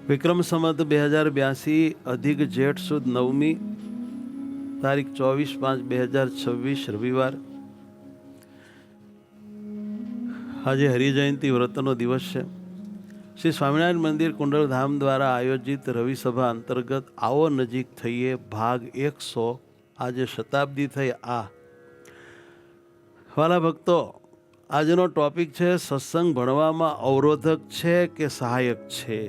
વિક્રમ સંવત 2082 અધિક જેઠ સુદ 9મી તારીખ 24/5/2026 રવિવાર. આજે હરિજયંતિ વ્રતનો દિવસ છે. શ્રી સ્વામિનારાયણ મંદિર કુંડલધામ દ્વારા આયોજિત રવિસભા અંતર્ગત આવો નજીક થઈએ ભાગ 100. આજે શતાબ્દી થઈ. વાલા ભક્તો, આજનો ટોપિક છે સત્સંગ ભણવામાં અવરોધક છે કે સહાયક છે,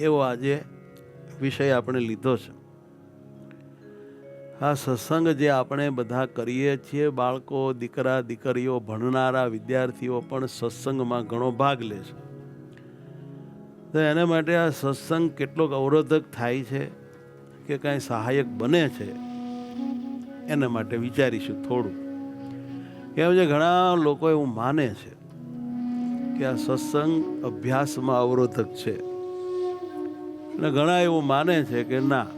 એવો આજે વિષય આપણે લીધો છે. આ સત્સંગ જે આપણે બધા કરીએ છીએ, બાળકો, દીકરા દીકરીઓ, ભણનારા વિદ્યાર્થીઓ પણ સત્સંગમાં ઘણો ભાગ લે છે. તો એના માટે આ સત્સંગ કેટલોક અવરોધક થાય છે કે કાંઈ સહાયક બને છે, એના માટે વિચારીશું થોડું. કેમ છે, ઘણા લોકો એવું માને છે કે આ સત્સંગ અભ્યાસમાં અવરોધક છે, અને ઘણા એવું માને છે કે ના,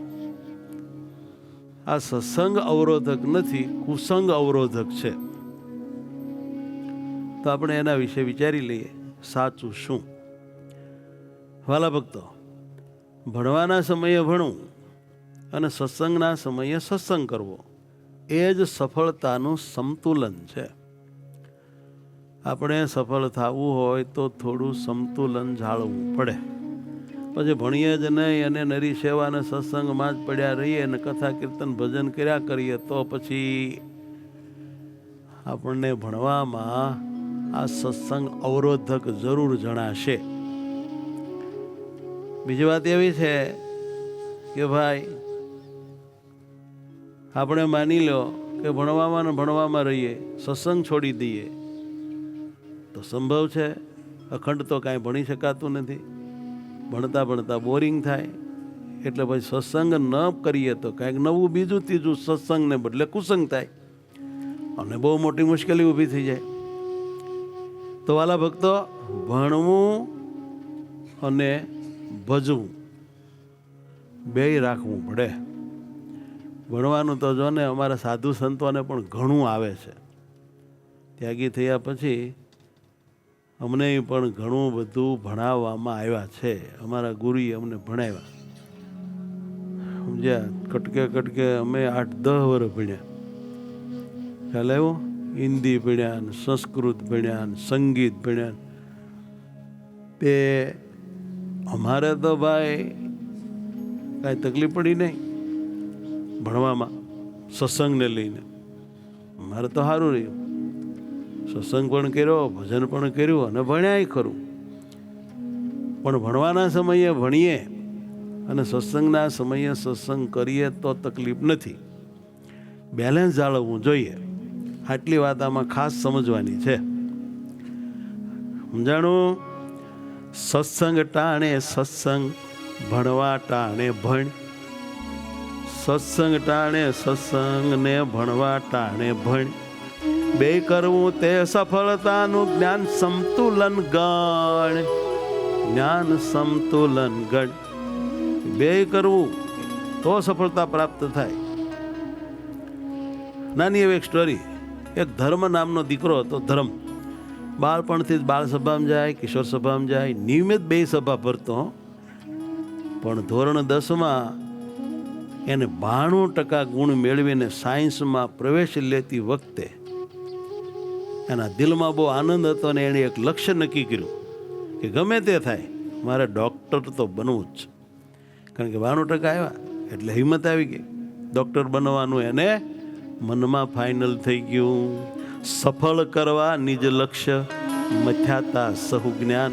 આ સત્સંગ અવરોધક નથી, કુસંગ અવરોધક છે. તો આપણે એના વિશે વિચારી લઈએ, સાચું શું. વાલા ભક્તો, ભણવાના સમયે ભણવું અને સત્સંગના સમયે સત્સંગ કરવો એ જ સફળતાનું સમતુલન છે. આપણે સફળ થવું હોય તો થોડું સમતુલન જાળવવું પડે. પછી ભણીએ જ નહીં અને નરી સેવા અને સત્સંગમાં જ પડ્યા રહીએ અને કથા કીર્તન ભજન કર્યા કરીએ તો પછી આપણને ભણવામાં આ સત્સંગ અવરોધક જરૂર જણાશે. બીજી વાત એવી છે કે ભાઈ, આપણે માની લો કે ભણવામાં ને ભણવામાં રહીએ, સત્સંગ છોડી દઈએ તો સંભવ છે અખંડ તો કાંઈ ભણી શકાતું નથી. ભણતા ભણતા બોરિંગ થાય, એટલે પછી સત્સંગ ન કરીએ તો કાંઈક નવું બીજું ત્રીજું સત્સંગને બદલે કુસંગ થાય અને બહુ મોટી મુશ્કેલી ઊભી થઈ જાય. તો વાલા ભક્તો, ભણવું અને ભજવું બેય રાખવું પડે. ભણવાનું તો જો ને અમારા સાધુ સંતોને પણ ઘણું આવે છે. ત્યાગી થયા પછી અમને પણ ઘણું બધું ભણાવવામાં આવ્યા છે. અમારા ગુરુએ અમને ભણાવ્યા, સમજ્યા. કટકે કટકે અમે 8-10 વર્ષ ભણ્યા. ખ્યાલ આવ્યો? હિન્દી ભણ્યા ને, સંસ્કૃત ભણ્યા ને, સંગીત ભણ્યા. તે અમારે તો ભાઈ કાંઈ તકલીફ પડી નહીં ભણવામાં, સત્સંગને લઈને. મારે તો સારું રહ્યું, સત્સંગ પણ કર્યો, ભજન પણ કર્યું અને ભણ્યાય ખરું. પણ ભણવાના સમયે ભણીએ અને સત્સંગના સમયે સત્સંગ કરીએ તો તકલીફ નથી. બેલેન્સ જાળવવું જોઈએ. આટલી વાત આમાં ખાસ સમજવાની છે. સમજાણું? સત્સંગ ટાણે સત્સંગ, ભણવા ટાણે ભણ. સત્સંગ ટાણે સત્સંગ ને ભણવા ટાણે ભણ. બે કરવું તે સફળતાનું જ્ઞાન સમતુલન ગણ. જ્ઞાન સમતુલન ગણ. બે કરવું તો સફળતા પ્રાપ્ત થાય. નાની એવી એક સ્ટોરી. એક ધર્મ નામનો દીકરો હતો. ધર્મ બાળપણથી જ બાળ સભામાં જાય, કિશોર સભામાં જાય, નિયમિત 2 સભા ભરતો. પણ ધોરણ 10માં એને 92% ગુણ મેળવીને સાયન્સમાં પ્રવેશ લેતી વખતે એના દિલમાં બહુ આનંદ હતો અને એણે એક લક્ષ્ય નક્કી કર્યું કે ગમે તે થાય, મારે ડૉક્ટર તો બનવું જ છે. કારણ કે 92% આવ્યા એટલે હિંમત આવી ગઈ. ડૉક્ટર બનવાનું એને મનમાં ફાઇનલ થઈ ગયું. સફળ કરવા નિજ લક્ષ્ય, મથ્યાતા સહુ જ્ઞાન.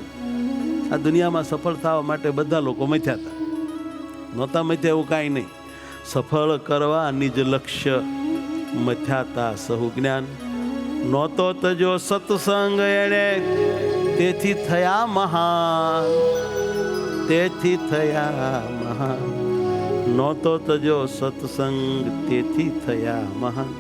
આ દુનિયામાં સફળ થવા માટે બધા લોકો મથ્યા હતા, નહોતા મથ્યા એવું કાંઈ નહીં. સફળ કરવા નિજ લક્ષ્ય, મથ્યાતા સહુ જ્ઞાન. નહોતો તજો સત્સંગ એણે, તેથી થયા મહાન. તેથી થયા મહાન. નહોતો તજો સત્સંગ, તેથી થયા મહાન.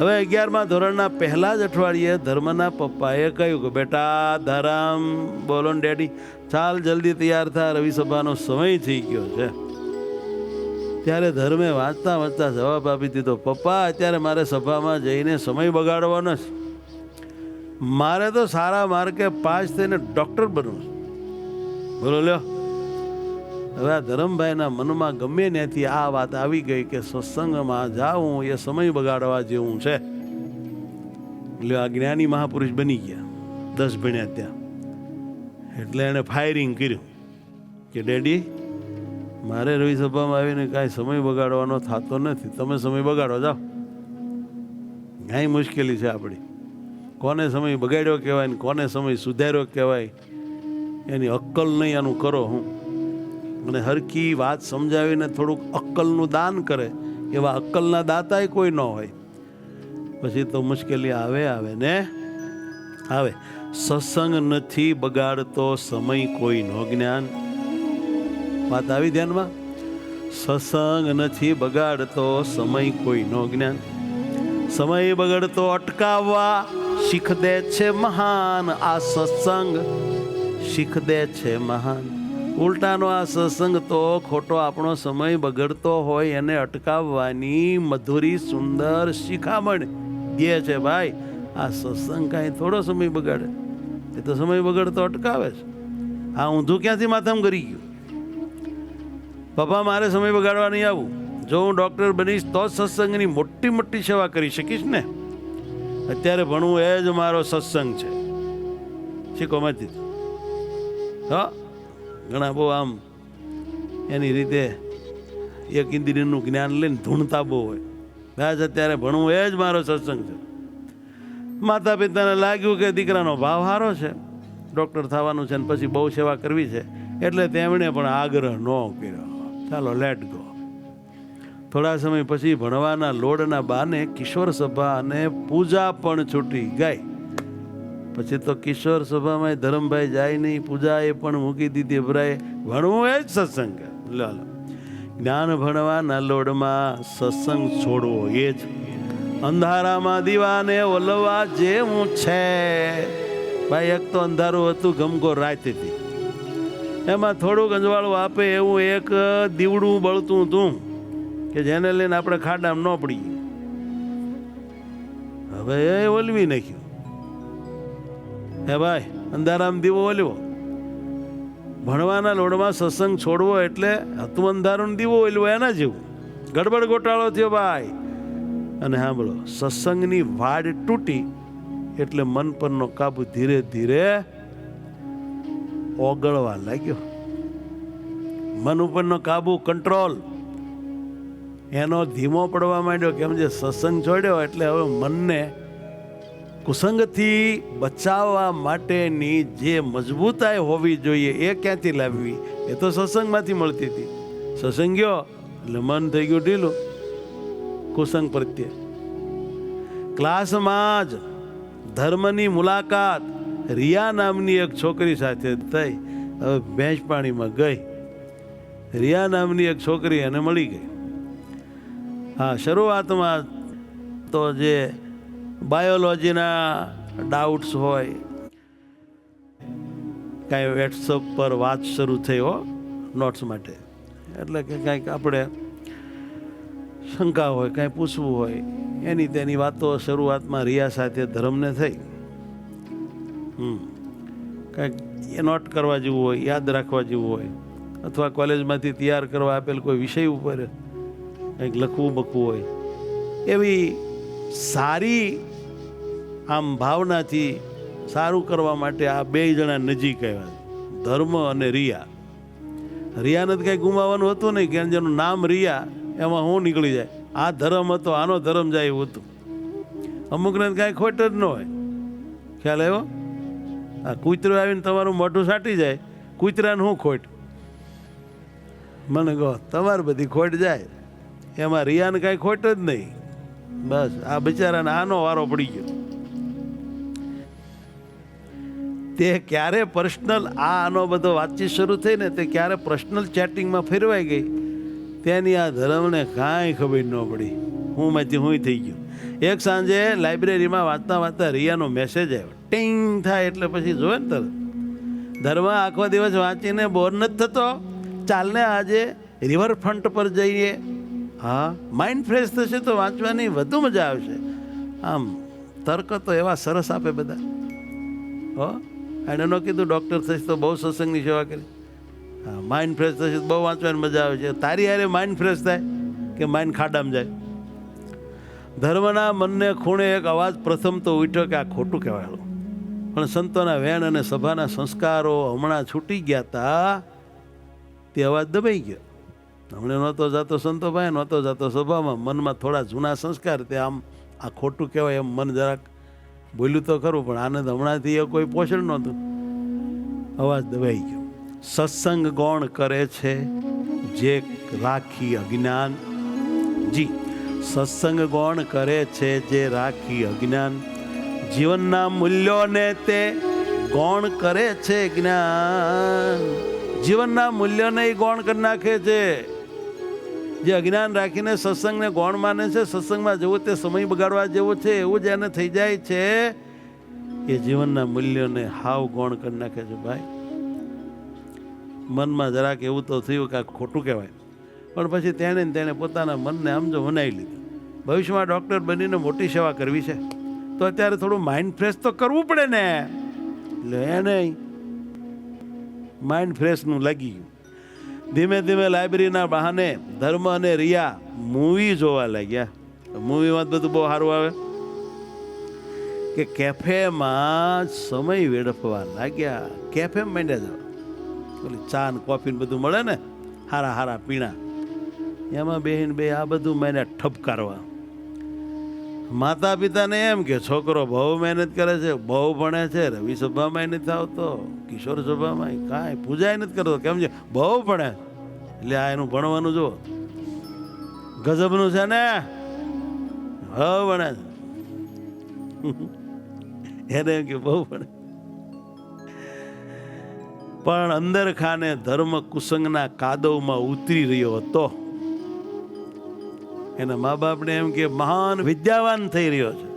હવે 11મા ધોરણના પહેલા જ અઠવાડિયે ધર્મના પપ્પાએ કહ્યું કે બેટા ધરમ, બોલો ને ડેડી, ચાલ જલ્દી તૈયાર થા, રવિસભાનો સમય થઈ ગયો છે. ત્યારે ધર્મે વાંચતા વાંચતા જવાબ આપી દીધો, પપ્પા અત્યારે મારે સભામાં જઈને સમય બગાડવાનો છે. મારે તો સારા માર્કે પાસ થઈને ડૉક્ટર બનવું છે. બોલો લ્યો, હવે આ ધરમભાઈના મનમાં ગમે ત્યાંથી આ વાત આવી ગઈ કે સત્સંગમાં જાઉં એ સમય બગાડવા જેવું છે. એટલે આ જ્ઞાની મહાપુરુષ બની ગયા, 10 ભણ્યા ત્યાં. એટલે એણે ફાયરિંગ કર્યું કે ડેડી, મારે રવિ સભામાં આવીને કાંઈ સમય બગાડવાનો થતો નથી, તમે સમય બગાડો જાઓ. કાંઈ મુશ્કેલી છે આપણી. કોને સમય બગાડ્યો કહેવાય ને કોને સમય સુધાર્યો કહેવાય એની અક્કલ નહીં. આનું કરો હું અને હરખી વાત સમજાવીને થોડુંક અક્કલનું દાન કરે એવા અક્કલના દાતાય કોઈ ન હોય. પછી તો મુશ્કેલી આવે ને આવે. સત્સંગ નથી બગાડતો સમય કોઈનો જ્ઞાન. વાત આવી ધ્યાનમાં? સત્સંગ નથી બગાડતો સમય કોઈનો જ્ઞાન. સમય બગડતો અટકાવવા શીખ દે છે મહાન. આ સત્સંગ શીખ દે છે મહાન. ઉલટાનો આ સત્સંગ તો ખોટો આપણો સમય બગડતો હોય એને અટકાવવાની મધુરી સુંદર શિખામણ દે છે. ભાઈ, આ સત્સંગ કાંઈ થોડો સમય બગાડે, એ તો સમય બગડતો અટકાવે છે. આ ઊંધું ક્યાંથી માથામાં કરી ગયું? પપ્પા, મારે સમય બગાડવા નહીં આવું. જો હું ડૉક્ટર બનીશ તો જ સત્સંગની મોટી મોટી સેવા કરી શકીશ ને. અત્યારે ભણવું એ જ મારો સત્સંગ છે. શીખોમાંથી હા, ઘણા બહુ આમ એની રીતે એક ઇન્દ્રિયનું જ્ઞાન લઈને ધૂણતા બહુ હોય. બસ અત્યારે ભણવું એ જ મારો સત્સંગ છે. માતા પિતાને લાગ્યું કે દીકરાનો ભાવ સારો છે, ડૉક્ટર થવાનું છે ને પછી બહુ સેવા કરવી છે, એટલે તેમણે પણ આગ્રહ ન કર્યો. ચાલો લેટ ગો. થોડા સમય પછી ભણવાના લોડના બાને કિશોર સભા અને પૂજા પણ છૂટી ગઈ. પછી તો કિશોર સભામાં ધરમભાઈ જાય નહીં, પૂજા એ પણ મૂકી દીધી. ભરાય ભણવું એ જ સત્સંગ. લાલો, જ્ઞાન ભણવાના લોડમાં સત્સંગ છોડવો એ જ અંધારામાં દીવાને ઓલવા જેવું છે. ભાઈ, એક તો અંધારું હતું, ગમગો રાત હતી, એમાં થોડુંક અંજવાળું આપે એવું એક દીવડું બળતું હતું કે જેને લઈને આપણે ખાડામાં ન પડીએ. હવે એ ઓલવી નાખ્યું. હે ભાઈ, અંધારામાં દીવો ઓલવો. ભણવાના લોડમાં સત્સંગ છોડવો એટલે હતું અંધારું દીવો ઓલવો એના જેવું. ગડબડ ગોટાળો થયો ભાઈ. અને સાંભળો, સત્સંગની વાડ તૂટી એટલે મન પરનો કાબુ ધીરે ધીરે ઓગળવા લાગ્યો. મન ઉપરનો કાબુ, કંટ્રોલ એનો ધીમો પડવા માંડ્યો. કેમ જે સત્સંગ છોડ્યો એટલે હવે મનને કુસંગથી બચાવવા માટેની જે મજબૂતાઈ હોવી જોઈએ એ ક્યાંથી લાવવી? એ તો સત્સંગમાંથી મળતી હતી. સત્સંગ ગયો એટલે મન થઈ ગયું ઢીલું કુસંગ પ્રત્યે. ક્લાસમાં જ ધર્મની મુલાકાત રિયા નામની એક છોકરી સાથે થઈ. હવે ભેંસ પાણીમાં ગઈ. રિયા નામની એક છોકરી એને મળી ગઈ. હા, શરૂઆતમાં તો જે બાયોલોજીના ડાઉટ્સ હોય, કાંઈ વોટ્સઅપ પર વાત શરૂ થઈ હો નોટ્સ માટે. એટલે કે કાંઈક આપણે શંકા હોય, કાંઈ પૂછવું હોય, એની તેની વાતો શરૂઆતમાં રિયા સાથે ધર્મને થઈ. કાંઈક એ નોટ કરવા જેવું હોય, યાદ રાખવા જેવું હોય, અથવા કોલેજમાંથી તૈયાર કરવા આપેલ કોઈ વિષય ઉપર કંઈક લખવું બખવું હોય, એવી સારી આમ ભાવનાથી સારું કરવા માટે આ બે જણા નજીક આવ્યા, ધર્મ અને રિયા. રિયાને તો કાંઈ ગુમાવવાનું હતું નહીં, કે જેનું નામ રિયા એમાં હું નીકળી જાય. આ ધર્મ હતો, આનો ધર્મ જાય એવું હતું. અમુકને કાંઈ ખોટ જ ન હોય. ખ્યાલ આવ્યો? આ કૂતરો આવીને તમારું મોઢું સાટી જાય, કૂતરાને શું ખોટ? મને કહો, તમારી બધી ખોટ જાય. એમાં રિયાને કાંઈ ખોટ જ નહીં. બસ આ બિચારાને આનો વારો પડી ગયો. તે ક્યારે પર્સનલ આનો બધો વાતચીત શરૂ થઈ ને તે ક્યારે પર્સનલ ચેટિંગમાં ફેરવાઈ ગઈ, તેની આ ધર્મને કાંઈ ખબર ન પડી. હું માંથી હું થઈ ગયું. એક સાંજે લાઇબ્રેરીમાં વાંચતા વાંચતા રિયાનો મેસેજ આવ્યો. ટિંગ થાય એટલે પછી જોવે ને તરત. ધર્મ આખો દિવસ વાંચીને બોર નથી થતો, ચાલને આજે રિવરફ્રન્ટ પર જઈએ. હા, માઇન્ડ ફ્રેશ થશે તો વાંચવાની વધુ મજા આવશે. આમ તર્ક તો એવા સરસ આપે બધા. હો, એણે ન કીધું ડૉક્ટર થઈશ તો બહુ સત્સંગની સેવા કરી. હા, માઇન્ડ ફ્રેશ થશે બહુ વાંચવાની મજા આવે છે. તારી હારે માઇન્ડ ફ્રેશ થાય કે માઇન્ડ ખાડામાં જાય? ધર્મના મનને ખૂણે એક અવાજ પ્રથમ તો ઉઠ્યો કે આ ખોટું કહેવાયું, પણ સંતોના વેણ અને સભાના સંસ્કારો હમણાં છૂટી ગયા હતા તે અવાજ દબાઈ ગયો. હમણાં નહોતો જતો સંતો ભાઈ, નહોતો જતો સભામાં, મનમાં થોડા જૂના સંસ્કાર, તે આમ આ ખોટું કહેવાય એમ મન જરાક બોલ્યું તો ખરું, પણ આનંદ હમણાંથી એ કોઈ પોષણ નહોતું. અવાજ દબાઈ ગયો. સત્સંગ ગૌણ કરે છે જે રાખી અજ્ઞાન. જી, સત્સંગ ગૌણ કરે છે જે રાખી અજ્ઞાન, જીવનના મૂલ્યોને તે ગૌણ કરે છે જ્ઞાન. જીવનના મૂલ્યોને એ ગૌણ કરી નાખે છે. જે અજ્ઞાન રાખીને સત્સંગને ગૌણ માને છે, સત્સંગમાં જવું તે સમય બગાડવા જેવું છે એવું જ એને થઈ જાય છે, એ જીવનના મૂલ્યોને હાવ ગૌણ કરી નાખે છે. ભાઈ મનમાં જરાક એવું તો થયું કે આ ખોટું કહેવાય, પણ પછી તેણે પોતાના મનને આમ જો મનાવી લીધું. ભવિષ્યમાં ડૉક્ટર બનીને મોટી સેવા કરવી છે તો અત્યારે થોડું માઇન્ડ ફ્રેશ તો કરવું પડે ને. એટલે એને માઇન્ડ ફ્રેશનું લાગી ગયું. ધીમે ધીમે લાઇબ્રેરીના બહાને ધર્મ અને રિયા મૂવી જોવા લાગ્યા. મૂવીમાં બધું બહુ સારું આવે કે કેફેમાં સમય વેડફવા લાગ્યા. કેફેમાં માંડ્યા જવા, ઓલી ચા ને કોફી ને બધું મળે ને, હારા હારા પીણા, એમાં બેહીને બે આ બધું માંડ્યા ઠપકારવા. માતા પિતાને એમ કે છોકરો બહુ મહેનત કરે છે, બહુ ભણે છે, રવિ સભામાં નથી આવતો, કિશોર સભામાં કાંઈ પૂજા નથી કરતો, કેમ છે બહુ ભણે. એટલે આ એનું ભણવાનું જુઓ, ગજબનું છે ને, બહુ ભણે છે. એને એમ કે બહુ ભણે, પણ અંદર ખાને ધર્મ કુસંગના કાદવમાં ઉતરી રહ્યો હતો. એના મા બાપને એમ કે મહાન વિદ્યાવાન થઈ રહ્યો છે,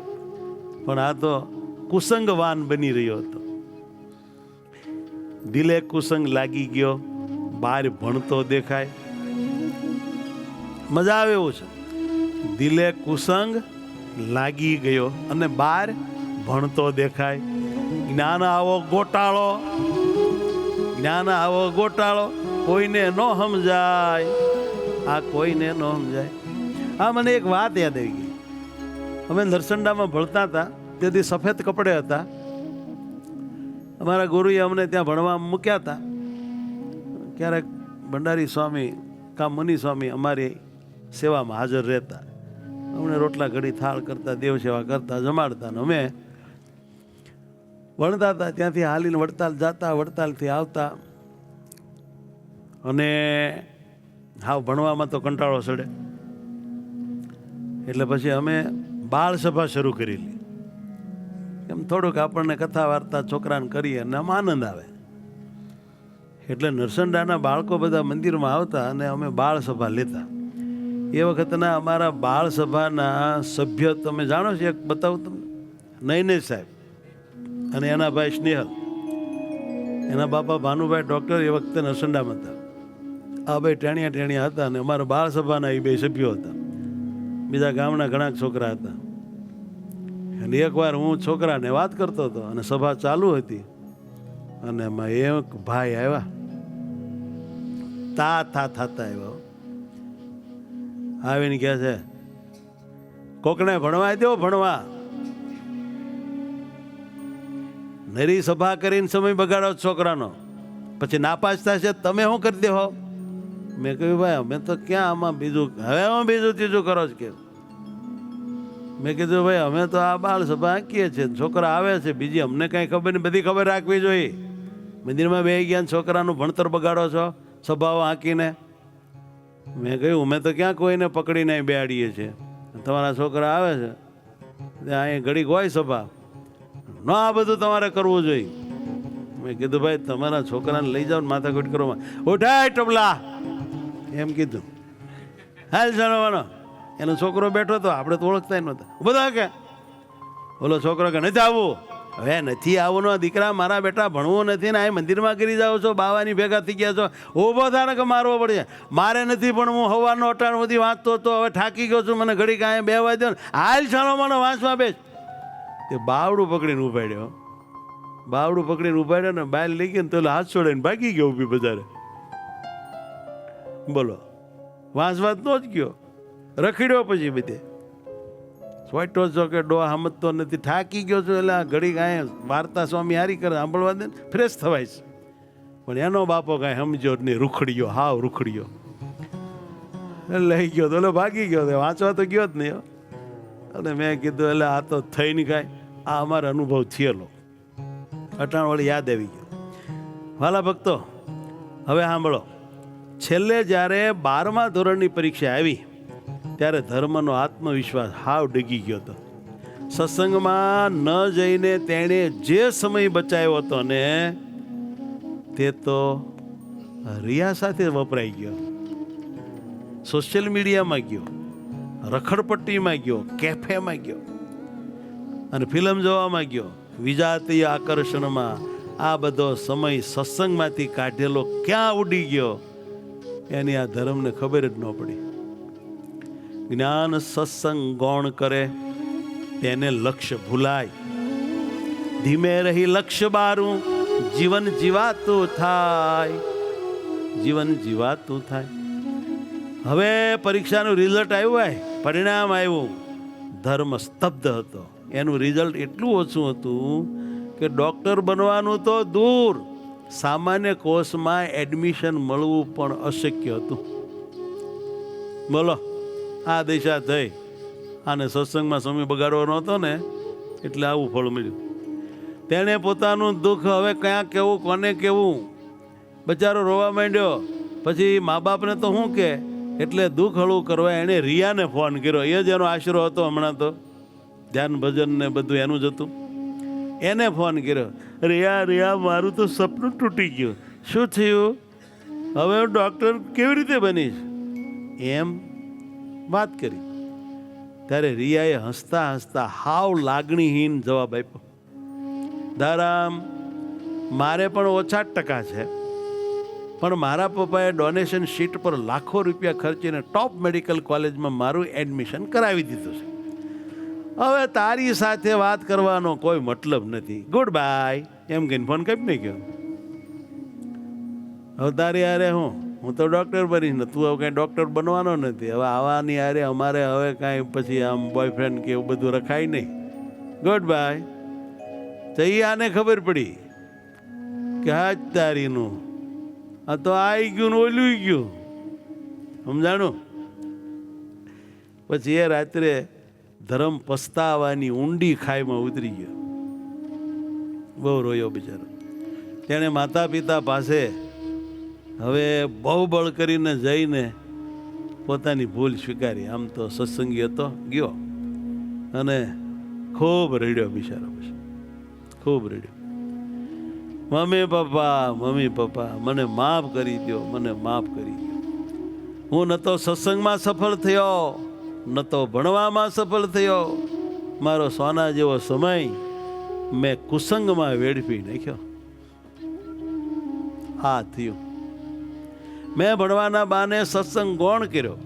પણ આ તો કુસંગવાન બની રહ્યો હતો. દિલે કુસંગ લાગી ગયો, બહાર ભણતો દેખાય. મજા આવે એવું છે. દિલે કુસંગ લાગી ગયો અને બહાર ભણતો દેખાય. જ્ઞાન આવો ગોટાળો, જ્ઞાન આવો ગોટાળો, કોઈને ન સમજાય, આ કોઈને ન સમજાય. આ મને એક વાત યાદ આવી ગઈ. અમે નરસંડામાં ભણતા હતા તેથી સફેદ કપડે હતા. અમારા ગુરુએ અમને ત્યાં ભણવા મૂક્યા હતા. ક્યારેક ભંડારી સ્વામી કા મુનિ સ્વામી અમારી સેવામાં હાજર રહેતા. અમને રોટલા ઘડી થાળ કરતા, દેવ સેવા કરતા, જમાડતા. અમે ભણતા હતા ત્યાંથી હાલીને વડતાલ જતા, વડતાલથી આવતા, અને હાવ ભણવામાં તો કંટાળો ચડે એટલે પછી અમે બાળ સભા શરૂ કરેલી. એમ થોડુંક આપણને કથા વાર્તા છોકરાને કરીએ અને આમ આનંદ આવે. એટલે નરસંડાના બાળકો બધા મંદિરમાં આવતા અને અમે બાળ સભા લેતા. એ વખતના અમારા બાળ સભાના સભ્ય તમે જાણો છો? એક બતાવું તમને. નૈનેશ સાહેબ અને એના ભાઈ સ્નેહલ, એના બાપા ભાનુભાઈ ડૉક્ટર, એ વખતે નરસંડામાં હતા. આ ભાઈ ટેણિયા હતા અને અમારા બાળ સભાના એ બે સભ્યો હતા. બીજા ગામના ઘણા છોકરા હતા. અને એકવાર હું છોકરાને વાત કરતો હતો અને સભા ચાલુ હતી અને એમાં એક ભાઈ આવ્યા, થતા આવ્યા. આવીને કહે છે, કોકને ભણવા દો, ભણવા. નરી સભા કરીને સમય બગાડો છોકરાનો, પછી નાપાસ થશે તમે શું કરી દેહો? મેં કહ્યું ભાઈ અમે તો ક્યાં આમાં બીજું, હવે હું બીજું ત્રીજું કરો છો કે? મેં કીધું ભાઈ અમે તો આ બાળ સભા આંકીએ છીએ, છોકરા આવે છે, બીજી અમને કાંઈ ખબર નહીં, બધી ખબર રાખવી જોઈએ. મંદિરમાં બેસી ગયા છોકરાનું ભણતર બગાડો છો સભાઓ આંકીને. મેં કહ્યું અમે તો ક્યાં કોઈને પકડીને બેહાડીએ છીએ, તમારા છોકરા આવે છે ત્યાં અહીં ઘડીક હોય સભા, ન આ બધું તમારે કરવું જોઈએ. મેં કીધું ભાઈ તમારા છોકરાને લઈ જાઓ ને માથાકૂટ કરવામાં, ઉઠાય ટબલા એમ કીધું. હાલ જાણવાનો એનો છોકરો બેઠો હતો, આપણે તો ઓળખતા નહોતા. બધા કે ઓલો છોકરો કે નથી આવવું. હવે નથી આવું નો દીકરા, મારા બેટા ભણવું નથી ને આ મંદિરમાં કરી જાઓ છો, બાવાની ભેગા થઈ ગયા છો, ઊભો થાય કે મારવો પડશે. મારે નથી ભણવું, હવાનો અટાણ બધી વાંચતો હતો, હવે થાકી ગયો છું, મને ઘડી કાંઈ બેવા દો ને, હાલ જાણવાનો વાંચવા બેસ. તે બાવડું પકડીને ઉપાડ્યો, બાવડું પકડીને ઉપાડ્યો ને બહાર લઈ ગયો ને તો હાથ છોડીને ભાગી ગયો ઊભી બજારે. બોલો, વાંચવા જ નો જ ગયો, રખડ્યો પછી બધે સોટો છો કે ડો સમજતો નથી, થાકી ગયો છું, એટલે ઘડી કાંઈ વાર્તા સ્વામી હારી કરે સાંભળવા દે ફ્રેશ થવાય છે. પણ એનો બાપો કાંઈ સમજ્યો જ નહીં, રૂખડ્યો, હાવ રૂખડ્યો, લઈ ગયો તો એટલે ભાગી ગયો, વાંચવા તો ગયો જ નહીં. અને મેં કીધું એટલે આ તો થઈ નહીં કાંઈ, આ અમારો અનુભવ થયેલો, અટાણ વળી યાદ આવી ગયો. વાલા ભક્તો, હવે સાંભળો, છેલ્લે જ્યારે 12મા ધોરણની પરીક્ષા આવી ત્યારે ધર્મનો આત્મવિશ્વાસ હાવ ડગી ગયો હતો. સત્સંગમાં ન જઈને તેણે જે સમય બચાવ્યો હતો ને તે તો રિયા સાથે વપરાઈ ગયો, સોશિયલ મીડિયામાં ગયો, રખડપટ્ટીમાં ગયો, કેફેમાં ગયો અને ફિલ્મ જોવામાં ગયો, વિજાતીય આકર્ષણમાં. આ બધો સમય સત્સંગમાંથી કાઢેલો ક્યાં ઉડી ગયો એની આ ધર્મને ખબર જ ન પડી. જ્ઞાન સત્સંગ ગૌણ કરે તેને લક્ષ્ય ભૂલાય, ધીમે રહી લક્ષ્ય બારું, જીવન જીવાતું થાય, જીવન જીવાતું થાય. હવે પરીક્ષાનું રિઝલ્ટ આવ્યું હોય, પરિણામ આવ્યું, ધર્મ સ્તબ્ધ હતો. એનું રિઝલ્ટ એટલું ઓછું હતું કે ડૉક્ટર બનવાનું તો દૂર, સામાન્ય કોર્સમાં એડમિશન મળવું પણ અશક્ય હતું. બોલો, આ દિશા થઈ. આને સત્સંગમાં સમય બગાડવો નહોતો ને એટલે આવું ફળ મળ્યું. તેણે પોતાનું દુઃખ હવે ક્યાં કહેવું, કોને કહેવું, બચારો રોવા માંડ્યો. પછી મા બાપને તો શું કે, એટલે દુઃખ હળવું કરવા એણે રિયાને ફોન કર્યો. એ જ એનો આશરો હતો. હમણાં તો ધ્યાન ભજન ને બધું એનું જ હતું. એને ફોન કર્યો, રિયા રિયા મારું તો સપનું તૂટી ગયું, શું થયું, હવે હું ડૉક્ટર કેવી રીતે બનીશ, એમ વાત કરી. ત્યારે રિયાએ હસતા હસતા હાવ લાગણીહીન જવાબ આપ્યો, દારામ, મારે પણ ઓછા ટકા છે, પણ મારા પપ્પાએ ડોનેશન શીટ પર લાખો રૂપિયા ખર્ચીને ટોપ મેડિકલ કોલેજમાં મારું એડમિશન કરાવી દીધું છે. હવે તારી સાથે વાત કરવાનો કોઈ મતલબ નથી, ગુડ બાય, એમ કહીને ફોન કાપી નાખ્યો. હવે તારી યારે હું તો ડૉક્ટર બનીશ ને, તું હવે કાંઈ ડૉક્ટર બનવાનો નથી. હવે આવાની યારે અમારે હવે કાંઈ પછી આમ બોયફ્રેન્ડ કે એવું બધું રખાય નહીં, ગુડ બાય. તો એ આને ખબર પડી કે હા જ તારીનું આ તો આવી ગયું ને ઓલું ગયું, સમજાણું. પછી એ રાત્રે ધર્મ પસ્તાવાની ઊંડી ખાઈમાં ઉતરી ગયો, બહુ રોયો બિચારો. તેણે માતા પિતા પાસે હવે બહુ બળ કરીને જઈને પોતાની ભૂલ સ્વીકારી. આમ તો સત્સંગી હતો, ગયો અને ખૂબ રડ્યો બિચારો, પછી ખૂબ રડ્યો, મમ્મી પપ્પા મને માફ કરી દો, મને માફ કરી દો. હું ન તો સત્સંગમાં સફળ થયો, ન તો ભણવામાં સફળ થયો, મારો સોના જેવો સમય મેં કુસંગમાં વેડફી નાખ્યો. આ થયું. મેં ભણવાના બાને સત્સંગ ગૌણ કર્યો,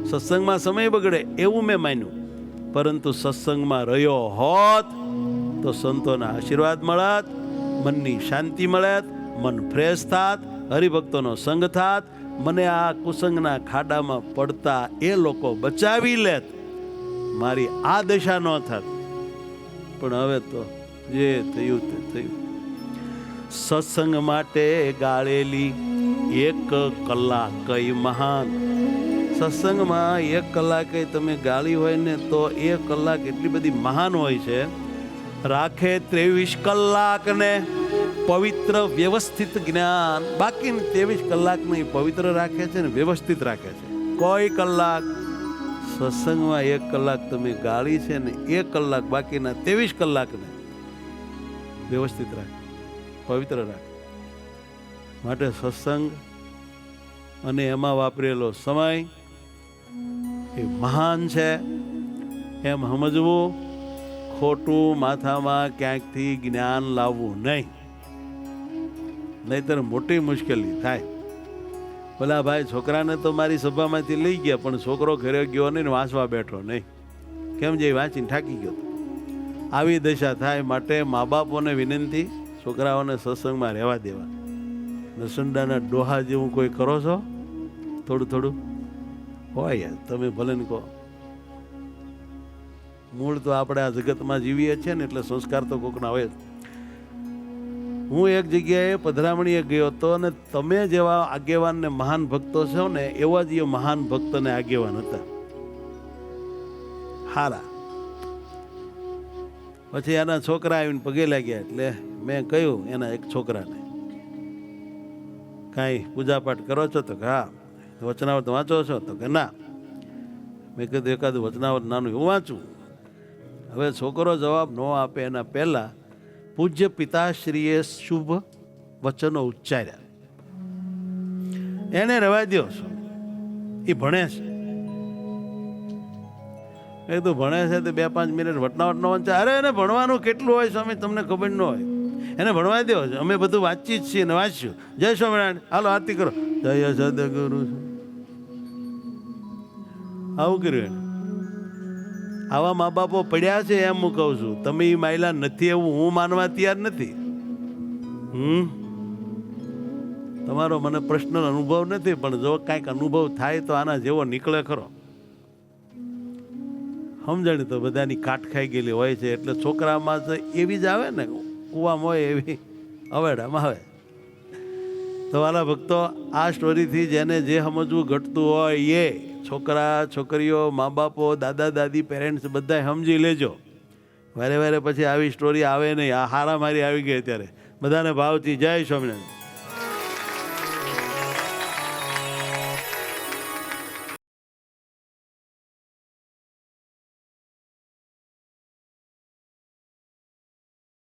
સત્સંગમાં સમય બગડે એવું મેં માન્યું, પરંતુ સત્સંગમાં રહ્યો હોત તો સંતોના આશીર્વાદ મળત, મનની શાંતિ મળત, મન ફ્રેશ થાત, હરિભક્તોનો સંગ થાત, મને આ કુસંગના ખાડામાં પડતા એ લોકો બચાવી લેત, મારી આ દશા ન થાત. પણ હવે તો જે થયું તે થયું. સત્સંગ માટે ગાળેલી 1 કલાક મહાન. સત્સંગમાં 1 કલાકે તમે ગાળી હોય ને તો 1 કલાક એટલી બધી મહાન હોય છે. રાખે 23 કલાકને પવિત્ર વ્યવસ્થિત જ્ઞાન, બાકીની 23 કલાકને પવિત્ર રાખે છે ને વ્યવસ્થિત રાખે છે. કોઈ કલાક સત્સંગમાં 1 કલાક તમે ગાળી છે ને 1 કલાક બાકીના 23 કલાકને વ્યવસ્થિત રાખે, પવિત્ર રાખે. માટે સત્સંગ અને એમાં વાપરેલો સમય એ મહાન છે એમ સમજવું, ખોટું માથામાં ક્યાંકથી જ્ઞાન લાવવું નહીં, નહીંતર મોટી મુશ્કેલી થાય. ભલા ભાઈ, છોકરાને તો મારી સભામાંથી લઈ ગયા, પણ છોકરો ઘરે ગયો નહીં, વાંચવા બેઠો નહીં, કેમ જે વાંચીને થાકી ગયો. આવી દશા થાય. માટે મા બાપોને વિનંતી, છોકરાઓને સત્સંગમાં રહેવા દેવા. નસંડાના ડોહા જેવું કોઈ કરો છો થોડું થોડું હોય યાર. તમે ભલે ને કહો, મૂળ તો આપણે આ જગતમાં જીવીએ છીએ ને, એટલે સંસ્કાર તો કોકના હોય જ. હું એક જગ્યાએ પધરામણીએ ગયો હતો, અને તમે જેવા આગેવાન ને મહાન ભક્તો છો ને, એવા જ એ મહાન ભક્ત ને આગેવાન હતા, હારા. પછી એના છોકરા આવીને પગે લાગ્યા, એટલે મેં કહ્યું એના એક છોકરાને, કાંઈ પૂજાપાઠ કરો છો? તો કે હા. વચનાવત વાંચો છો? તો કે ના. મેં કીધું એકાદું વચનાવત નાનું એવું વાંચું. હવે છોકરો જવાબ ન આપે એના પહેલા પૂજ્ય પિતાશ્રીએ શુભ વચનો ઉચ્ચાર્યા. એને રવા દો, એ ભણે છે. એ તો ભણે છે તો 2-5 મિનિટ વટનાવટ ન વાંચે. અરે એને ભણવાનું કેટલું હોય સ્વામી, તમને ખબર ન હોય. એને ભણવા દો, અમે બધું વાંચીએ જ છીએ ને વાંચ્યું. જય સ્વામિનારાયણ, હાલો આરતી કરો. જય સદગુરુ. આવું કર્યું. આવા મા બાપો પડ્યા છે, એમ હું કહું છું. તમે એ માયલા નથી એવું હું માનવા તૈયાર નથી. તમારો મને પર્સનલ અનુભવ નથી, પણ જો કાંઈક અનુભવ થાય તો આના જેવો નીકળે ખરો. સમજણ તો બધાની કાટ ખાઈ ગયેલી હોય છે, એટલે છોકરામાં તો એવી જ આવે ને, કૂવામાં હોય એવી અવેડામાં આવે. તો વાલા ભક્તો, આ સ્ટોરીથી જેને જે સમજવું ઘટતું હોય એ છોકરા છોકરીઓ, મા બાપો, દાદા દાદી, પેરેન્ટ્સ બધા સમજી લેજો. વારે વારે પછી આવી સ્ટોરી આવે નહીં. આ હારા મારી આવી ગઈ અત્યારે. બધાને ભાવથી જય સ્વામિનારાયણ.